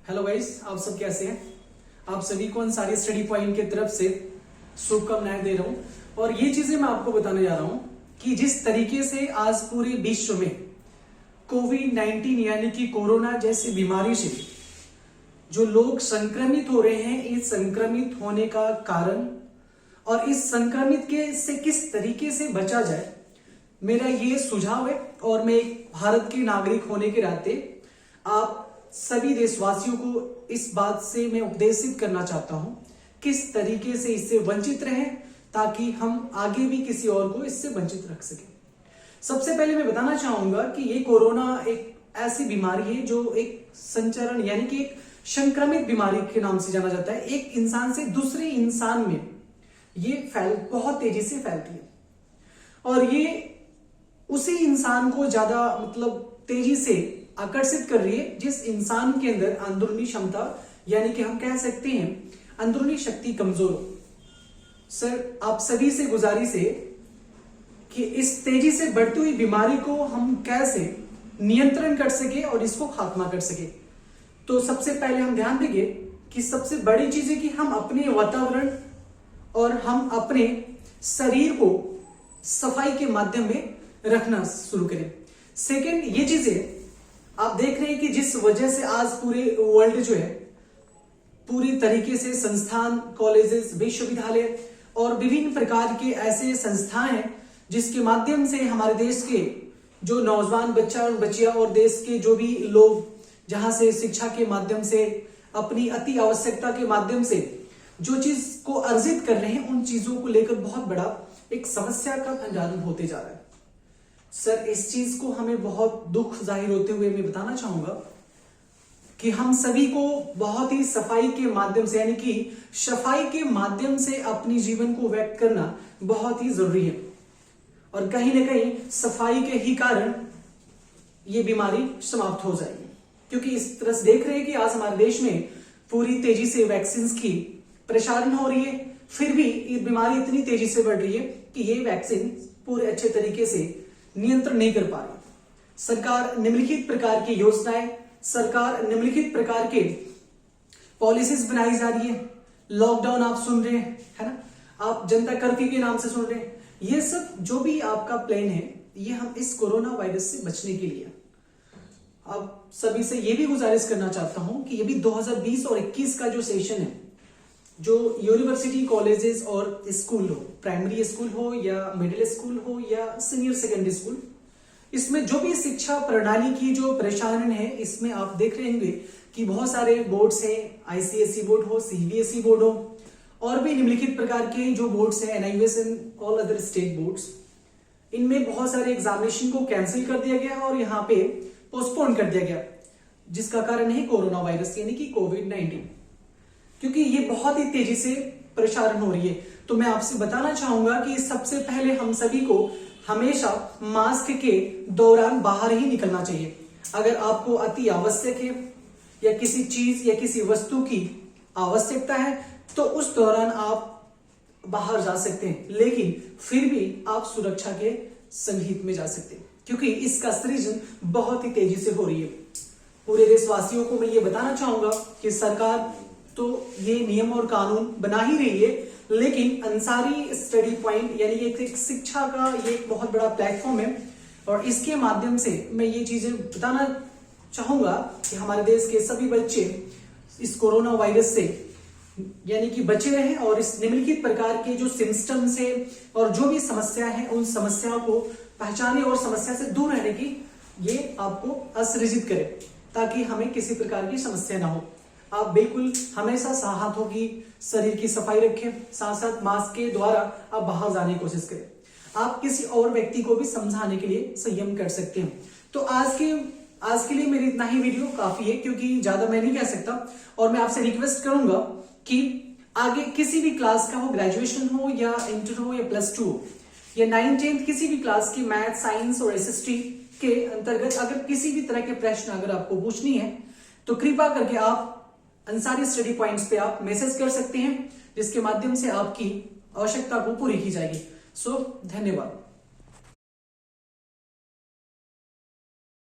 Hello guys, आप सब कैसे हैं। आप सभी को अंसारी स्टडी पॉइंट की तरफ से शुभकामनाएं दे रहा हूं। और ये चीजें मैं आपको बताने जा रहा हूं कि जिस तरीके से आज पूरे विश्व में कोविड-19 यानी कि कोरोना जैसी बीमारी से जो लोग संक्रमित हो रहे हैं, इस संक्रमित होने का कारण और इस संक्रमित के से किस तरीके से बचा जाए, मेरा ये सुझाव है। और मैं एक भारत के नागरिक होने के नाते आप सभी देशवासियों को इस बात से मैं उपदेशित करना चाहता हूं किस तरीके से इससे वंचित रहें ताकि हम आगे भी किसी और को इससे वंचित रख सकें। सबसे पहले मैं बताना चाहूंगा कि ये कोरोना एक ऐसी बीमारी है जो एक संचरण यानी कि एक संक्रमित बीमारी के नाम से जाना जाता है। एक इंसान से दूसरे इंसान में ये बहुत तेजी से फैलती है और ये उसी इंसान को ज्यादा तेजी से आकर्षित कर रही है जिस इंसान के अंदर अंदरूनी क्षमता यानी कि हम कह सकते हैं अंदरूनी शक्ति कमजोर हो। सर, आप सभी से गुजारिश है कि इस तेजी से बढ़ती हुई बीमारी को हम कैसे नियंत्रण कर सके और इसको खात्मा कर सके। तो सबसे पहले हम ध्यान देंगे कि सबसे बड़ी चीज है कि हम अपने वातावरण और हम अपने शरीर को सफाई के माध्यम में रखना शुरू करें। सेकेंड, ये चीजें आप देख रहे हैं कि जिस वजह से आज पूरे वर्ल्ड जो है पूरी तरीके से संस्थान, कॉलेजेस, विश्वविद्यालय और विभिन्न प्रकार के ऐसे संस्थाएं हैं जिसके माध्यम से हमारे देश के जो नौजवान बच्चा और बच्चियां और देश के जो भी लोग जहां से शिक्षा के माध्यम से अपनी अति आवश्यकता के माध्यम से जो चीज को अर्जित कर रहे हैं उन चीजों को लेकर बहुत बड़ा एक समस्या का भंडारण होते जा रहा है। सर, इस चीज को हमें बहुत दुख जाहिर होते हुए मैं बताना चाहूंगा कि हम सभी को बहुत ही सफाई के माध्यम से यानी कि सफाई के माध्यम से अपने जीवन को व्यक्त करना बहुत ही जरूरी है। और कहीं ना कहीं सफाई के ही कारण ये बीमारी समाप्त हो जाएगी, क्योंकि इस तरह से देख रहे हैं कि आज हमारे देश में पूरी तेजी से वैक्सीन की प्रसारण हो रही है, फिर भी ये बीमारी इतनी तेजी से बढ़ रही है कि ये वैक्सीन पूरे अच्छे तरीके से नियंत्रण नहीं कर पा रही। सरकार निम्नलिखित प्रकार की योजनाएं, सरकार निम्नलिखित प्रकार के पॉलिसीज बनाई जा रही है। लॉकडाउन आप सुन रहे हैं, है ना, आप जनता कर्फ्यू के नाम से सुन रहे हैं। ये सब जो भी आपका प्लान है ये हम इस कोरोना वायरस से बचने के लिए आप सभी से ये भी गुजारिश करना चाहता हूं कि ये भी 2020 और 21 का जो सेशन है, जो यूनिवर्सिटी, कॉलेजेस और स्कूल हो, प्राइमरी स्कूल हो या मिडिल स्कूल हो या सीनियर सेकेंडरी स्कूल, इसमें जो भी शिक्षा प्रणाली की जो प्रसारण है, इसमें आप देख रहे होंगे कि बहुत सारे बोर्ड्स हैं, आईसीएसई बोर्ड हो, सीबीएसई बोर्ड हो और भी निम्नलिखित प्रकार के जो बोर्ड्स हैं, NIOS and all other state boards, इनमें बहुत सारे एग्जामिनेशन को कैंसिल कर दिया गया और यहाँ पे पोस्टपोन कर दिया गया, जिसका कारण है कोरोना वायरस यानी कि कोविड-19, क्योंकि ये बहुत ही तेजी से प्रसारण हो रही है। तो मैं आपसे बताना चाहूंगा कि सबसे पहले हम सभी को हमेशा मास्क के दौरान बाहर ही निकलना चाहिए। अगर आपको अति आवश्यक है या किसी चीज या किसी वस्तु की आवश्यकता है तो उस दौरान आप बाहर जा सकते हैं, लेकिन फिर भी आप सुरक्षा के संगीत में जा सकते हैं, क्योंकि इसका सृजन बहुत ही तेजी से हो रही है। पूरे देशवासियों को मैं ये बताना चाहूंगा कि सरकार तो ये नियम और कानून बना ही रही है, लेकिन अंसारी स्टडी पॉइंट यानी एक शिक्षा का ये एक बहुत बड़ा प्लेटफॉर्म है और इसके माध्यम से मैं ये चीजें बताना चाहूंगा कि हमारे देश के सभी बच्चे इस कोरोना वायरस से यानी कि बचे रहें और इस निम्नलिखित प्रकार के जो सिम्टम्स है और जो भी समस्या है उन समस्याओं को पहचाने और समस्या से दूर रहने की ये आपको असृजित करे ताकि हमें किसी प्रकार की समस्या ना हो। आप बिल्कुल हमेशा हाथों की, शरीर की सफाई रखें, साथ साथ मास्क के द्वारा आप बाहर जाने की कोशिश करें। आप किसी और व्यक्ति को भी समझाने के लिए संयम कर सकते हैं। तो आज के लिए मेरी इतना ही वीडियो काफी है, क्योंकि ज्यादा मैं नहीं कह सकता। और मैं आपसे रिक्वेस्ट करूंगा कि आगे किसी भी क्लास का हो, ग्रेजुएशन हो या इंटर हो या +2 हो या 9th-10th किसी भी क्लास की मैथ, साइंस और एसएसटी के अंतर्गत अगर किसी भी तरह के प्रश्न अगर आपको पूछनी है तो कृपया करके आप अंसारी स्टडी पॉइंट्स पे आप मैसेज कर सकते हैं, जिसके माध्यम से आपकी आवश्यकता को पूरी की जाएगी। धन्यवाद।